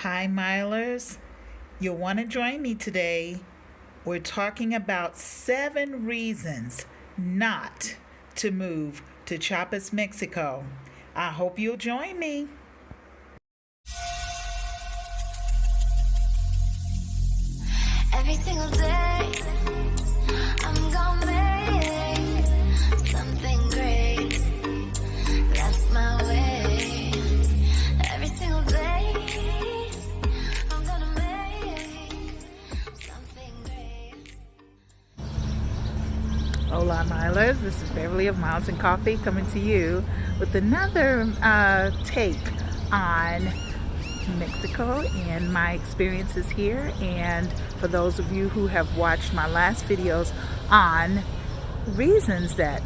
Hi, Milers. You'll want to join me today. We're talking about 7 reasons not to move to Chiapas, Mexico. I hope you'll join me. Every single day, I'm gonna make something great. That's my way. Every single day, I'm gonna make something great. Hola, Milers. This is Beverly of Miles and Coffee coming to you with another take on Mexico and my experiences here. And for those of you who have watched my last videos on reasons that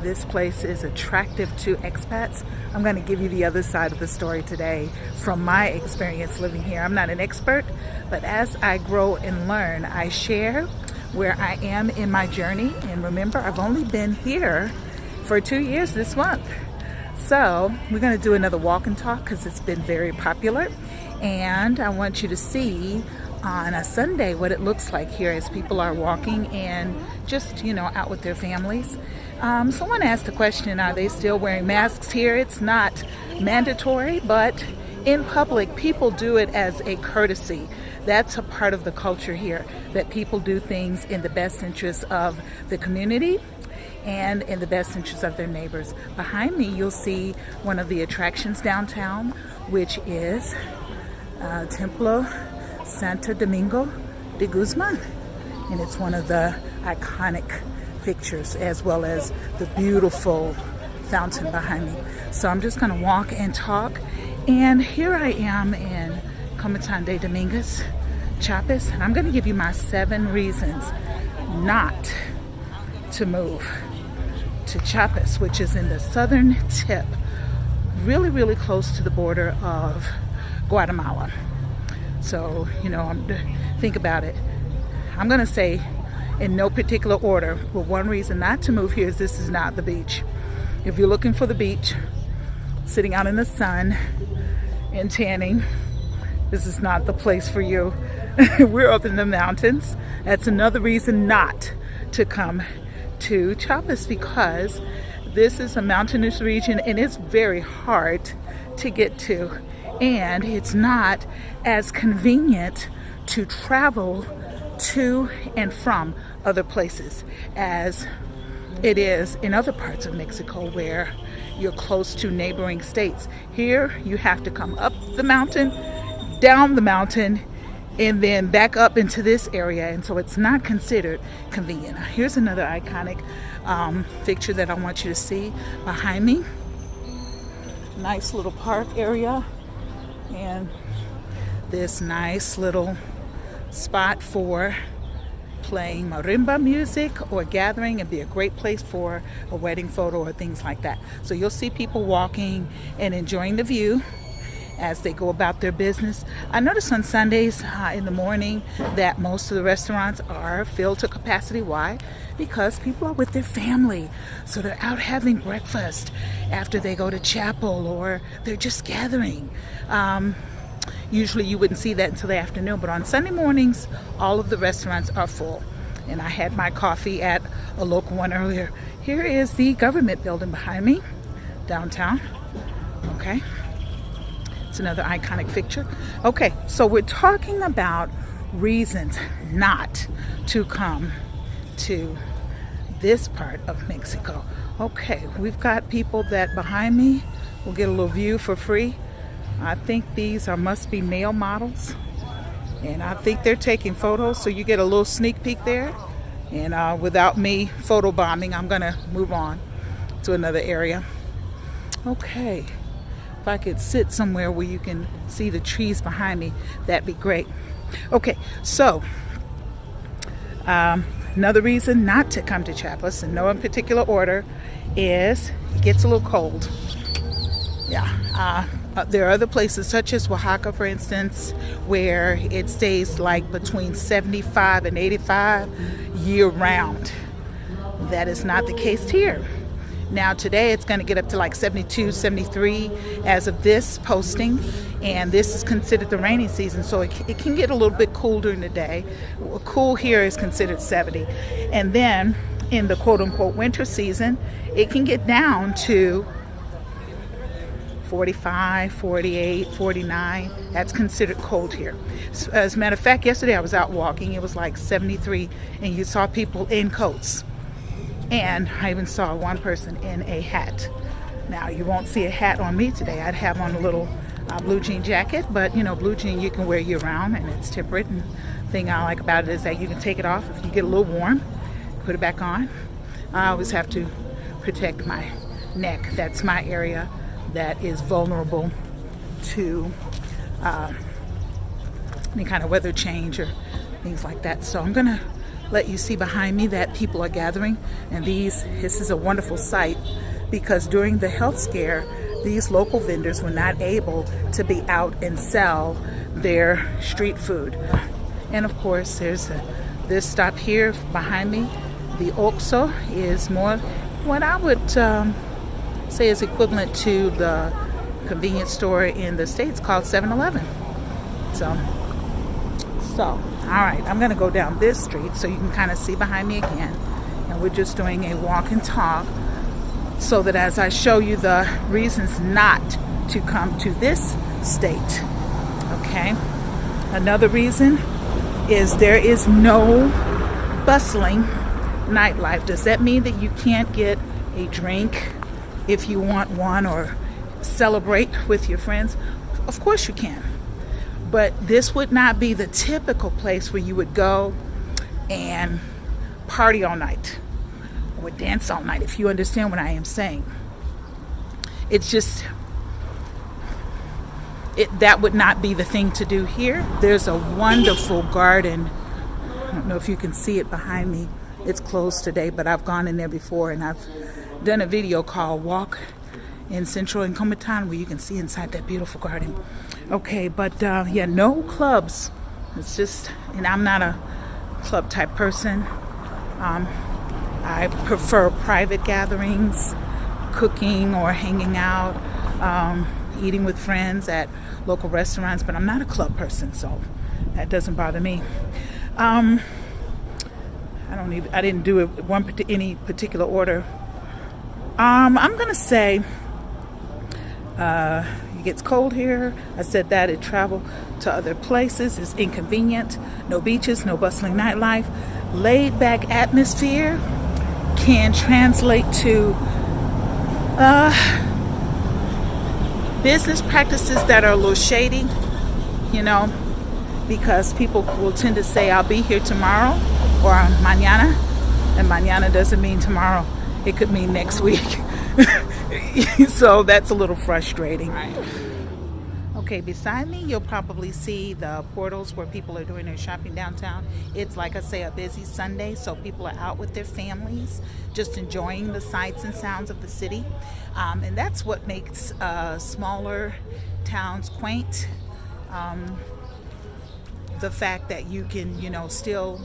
this place is attractive to expats, I'm going to give you the other side of the story today from my experience living here. I'm not an expert, but as I grow and learn, I share where I am in my journey. And remember, I've only been here for 2 years this month. So we're going to do another walk and talk because it's been very popular, and I want you to see on a Sunday what it looks like here as people are walking and just, out with their families. Someone asked the question, are they still wearing masks here? It's not mandatory, but in public people do it as a courtesy. That's a part of the culture here, that people do things in the best interest of the community and in the best interest of their neighbors. Behind me, you'll see one of the attractions downtown, which is Templo Santo Domingo de Guzman. And it's one of the iconic fixtures, as well as the beautiful fountain behind me. So I'm just gonna walk and talk. And here I am in Comitan de Dominguez, Chiapas, and I'm gonna give you my 7 reasons not to move to Chiapas, which is in the southern tip, really close to the border of Guatemala. So, think about it. I'm going to say in no particular order, but one reason not to move here is this is not the beach. If you're looking for the beach, sitting out in the sun and tanning, this is not the place for you. We're up in the mountains. That's another reason not to come to Chiapas, because this is a mountainous region and it's very hard to get to, and it's not as convenient to travel to and from other places as it is in other parts of Mexico where you're close to neighboring states. Here you have to come up the mountain, down the mountain, and then back up into this area, and so it's not considered convenient. Here's another iconic picture that I want you to see behind me. Nice little park area, and this nice little spot for playing marimba music or gathering. It'd be a great place for a wedding photo or things like that. So you'll see people walking and enjoying the view as they go about their business. I notice on Sundays in the morning that most of the restaurants are filled to capacity. Why? Because people are with their family. So they're out having breakfast after they go to chapel, or they're just gathering. Usually you wouldn't see that until the afternoon, but on Sunday mornings, all of the restaurants are full. And I had my coffee at a local one earlier. Here is the government building behind me, downtown. Okay. It's another iconic fixture. Okay, so we're talking about reasons not to come to this part of Mexico. Okay, we've got people that behind me will get a little view for free. I think these must be male models, and I think they're taking photos, so you get a little sneak peek there. And without me photobombing, I'm gonna move on to another area. Okay. If I could sit somewhere where you can see the trees behind me, that'd be great. Okay, so another reason not to come to Chiapas, in no particular order, is it gets a little cold. Yeah, there are other places such as Oaxaca, for instance, where it stays like between 75 and 85 year round. That is not the case here. Now today it's going to get up to like 72, 73 as of this posting, And this is considered the rainy season, so it can get a little bit cool during the day. Cool here is considered 70. And then in the quote-unquote winter season, it can get down to 45, 48, 49. That's considered cold here. As a matter of fact, yesterday I was out walking. It was like 73, and you saw people in coats. And I even saw one person in a hat. Now, you won't see a hat on me today. I'd have on a little blue jean jacket, but you know, blue jean you can wear year round, and it's temperate. And the thing I like about it is that you can take it off if you get a little warm, put it back on. I always have to protect my neck. That's my area that is vulnerable to any kind of weather change or things like that. So I'm gonna let you see behind me that people are gathering, and this is a wonderful sight because during the health scare, these local vendors were not able to be out and sell their street food. And of course, there's this stop here behind me. The OXXO is more what I would say is equivalent to the convenience store in the States called 7-Eleven. So, all right, I'm gonna go down this street so you can kind of see behind me again. And we're just doing a walk and talk so that as I show you the reasons not to come to this state, okay? Another reason is there is no bustling nightlife. Does that mean that you can't get a drink if you want one or celebrate with your friends? Of course you can. But this would not be the typical place where you would go and party all night or dance all night, if you understand what I am saying. It's just, that would not be the thing to do here. There's a wonderful garden. I don't know if you can see it behind me. It's closed today, but I've gone in there before, and I've done a video called Walk in Central and Comitan where you can see inside that beautiful garden. Okay, but yeah, no clubs. It's just, and I'm not a club type person. I prefer private gatherings, cooking or hanging out, eating with friends at local restaurants, but I'm not a club person, so that doesn't bother me. I didn't do it any particular order. I'm gonna say it gets cold here. I said that it travel to other places is inconvenient. No beaches, no bustling nightlife. Laid back atmosphere can translate to business practices that are a little shady, you know, because people will tend to say I'll be here tomorrow or mañana, and mañana doesn't mean tomorrow. It could mean next week. So that's a little frustrating. Right. Okay, beside me, you'll probably see the portals where people are doing their shopping downtown. It's, like I say, a busy Sunday, so people are out with their families, just enjoying the sights and sounds of the city. And that's what makes smaller towns quaint. The fact that you can, you know, still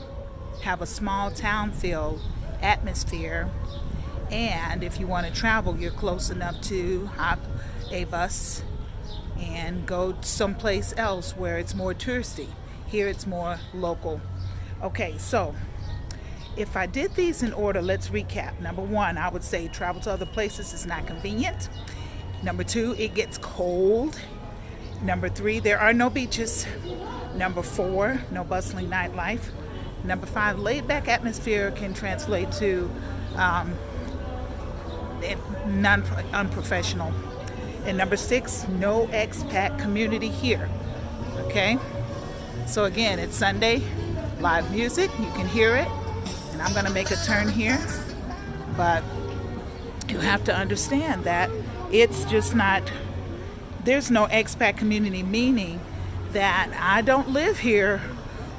have a small town feel atmosphere. And if you want to travel, you're close enough to hop a bus and go someplace else where it's more touristy. Here it's more local. Okay, so if I did these in order, let's recap. Number one, I would say travel to other places is not convenient. Number two, it gets cold. Number three, there are no beaches. Number four, no bustling nightlife. Number five, laid back atmosphere can translate to unprofessional. And number six, no expat community here. Okay, so again, it's Sunday, live music, you can hear it, and I'm gonna make a turn here, but you have to understand that it's just not, there's no expat community, meaning that I don't live here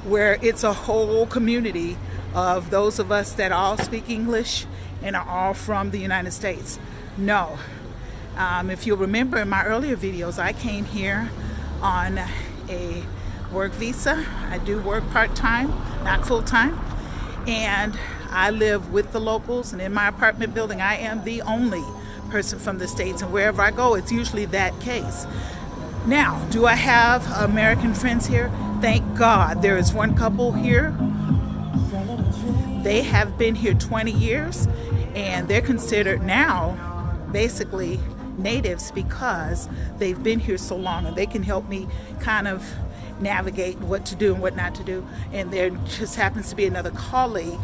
where it's a whole community of those of us that all speak English and are all from the United States. No. If you'll remember in my earlier videos, I came here on a work visa. I do work part-time, not full-time, and I live with the locals, and in my apartment building I am the only person from the States, and wherever I go it's usually that case. Now, do I have American friends here? Thank God. There is one couple here. They have been here 20 years, and they're considered now basically natives because they've been here so long, and they can help me kind of navigate what to do and what not to do. And there just happens to be another colleague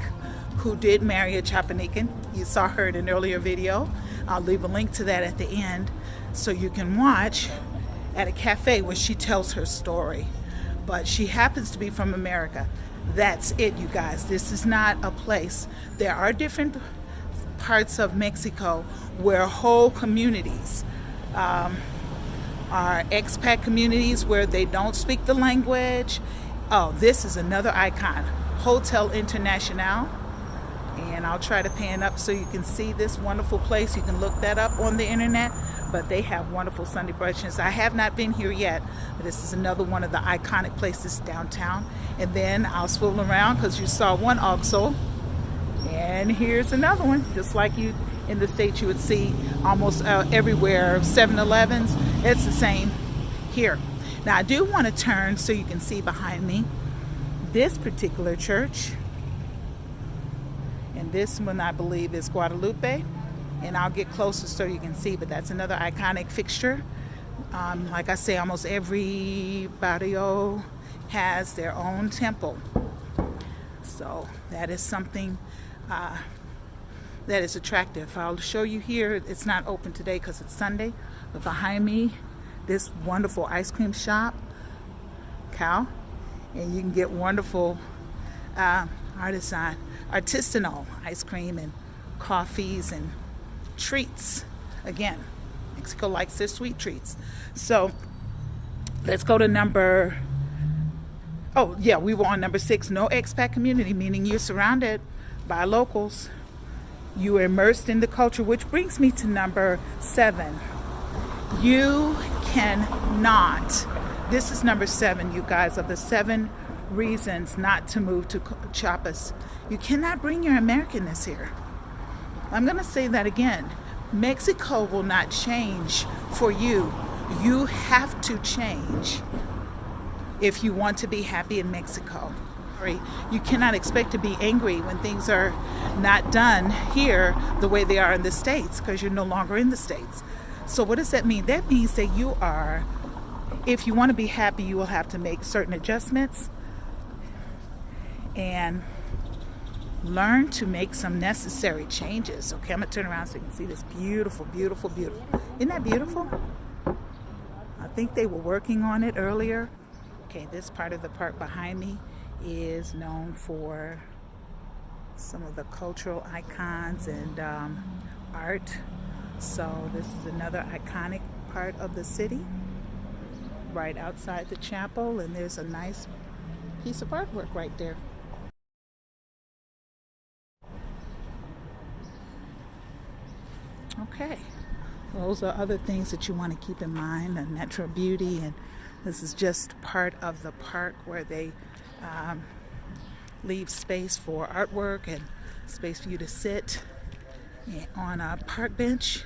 who did marry a Chapanican. You saw her in an earlier video. I'll leave a link to that at the end so you can watch at a cafe where she tells her story. But she happens to be from America. That's it, you guys. This is not a place. There are different parts of Mexico where whole communities are expat communities where they don't speak the language. Oh, this is another icon, Hotel International. And I'll try to pan up so you can see this wonderful place. You can look that up on the internet. But they have wonderful Sunday brunches. I have not been here yet, but this is another one of the iconic places downtown. And then I'll swivel around because you saw one OXXO. And here's another one, just like you in the States you would see almost everywhere, 7-Elevens. It's the same here. Now I do want to turn so you can see behind me this particular church. And this one I believe is Guadalupe. And I'll get closer so you can see, but that's another iconic fixture. Like I say, almost every barrio has their own temple. So that is something that is attractive. I'll show you here. It's not open today because it's Sunday, but behind me, this wonderful ice cream shop, Cow, and you can get wonderful artisanal ice cream and coffees and treats. Again, Mexico likes their sweet treats. So let's go to number, oh yeah, we were on number 6. No expat community, meaning you're surrounded by locals. You are immersed in the culture, which brings me to number 7. You cannot, this is number 7, you guys, of the 7 reasons not to move to Chiapas. You cannot bring your Americanness here. I'm going to say that again. Mexico will not change for you. You have to change if you want to be happy in Mexico. You cannot expect to be angry when things are not done here the way they are in the States, because you're no longer in the States. So what does that mean? That means that you are, if you want to be happy, you will have to make certain adjustments and learn to make some necessary changes. Okay, I'm gonna turn around so you can see this beautiful, beautiful, beautiful. Isn't that beautiful? I think they were working on it earlier. Okay, this part of the park behind me is known for some of the cultural icons and art. So this is another iconic part of the city, right outside the chapel, and there's a nice piece of artwork right there. Okay, those are other things that you want to keep in mind, the natural beauty, and this is just part of the park where they leave space for artwork and space for you to sit on a park bench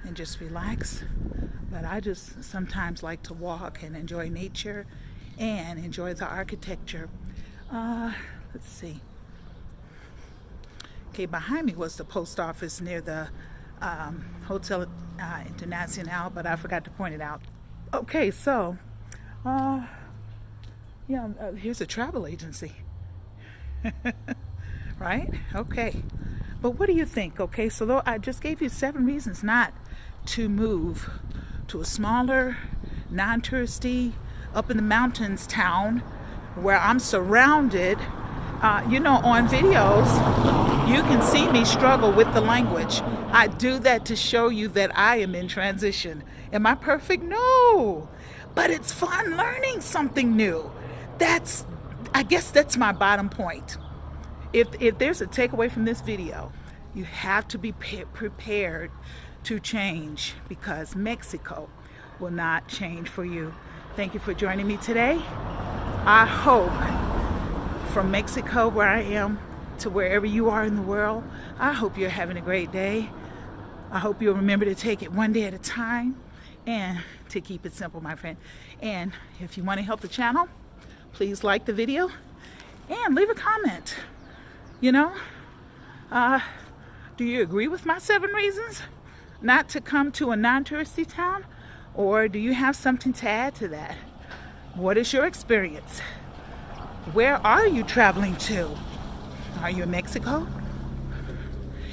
and just relax. But I just sometimes like to walk and enjoy nature and enjoy the architecture. Let's see. Okay, behind me was the post office near the Hotel International, but I forgot to point it out. Okay, so here's a travel agency. Right? Okay, but what do you think? Okay, so though I just gave you 7 reasons not to move to a smaller, non-touristy, up in the mountains town where I'm surrounded. On videos you can see me struggle with the language. I do that to show you that I am in transition. Am I perfect? No, but it's fun learning something new. I guess that's my bottom point. If there's a takeaway from this video, you have to be prepared to change, because Mexico will not change for you. Thank you for joining me today. I hope from Mexico, where I am, to wherever you are in the world, I hope you're having a great day. I hope you'll remember to take it one day at a time And to keep it simple, my friend. And if you want to help the channel, please like the video and leave a comment. You know, do you agree with my 7 reasons not to come to a non-touristy town? Or do you have something to add to that? What is your experience? Where are you traveling to? Are you in Mexico?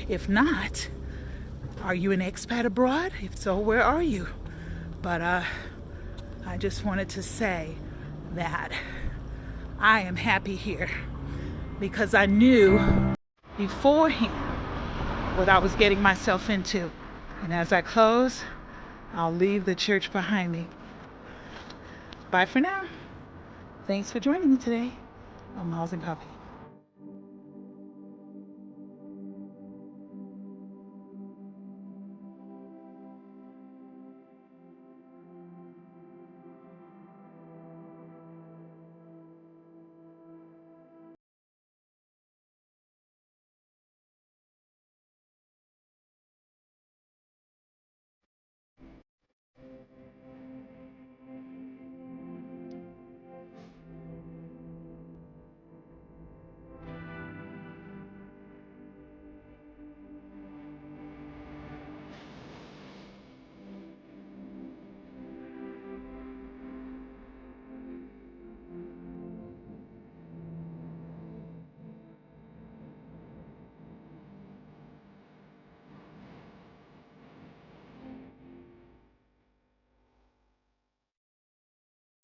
If not, are you an expat abroad? If so, where are you? But I just wanted to say that I am happy here because I knew beforehand what I was getting myself into. And as I close, I'll leave the church behind me. Bye for now. Thanks for joining me today on Miles and Coffee.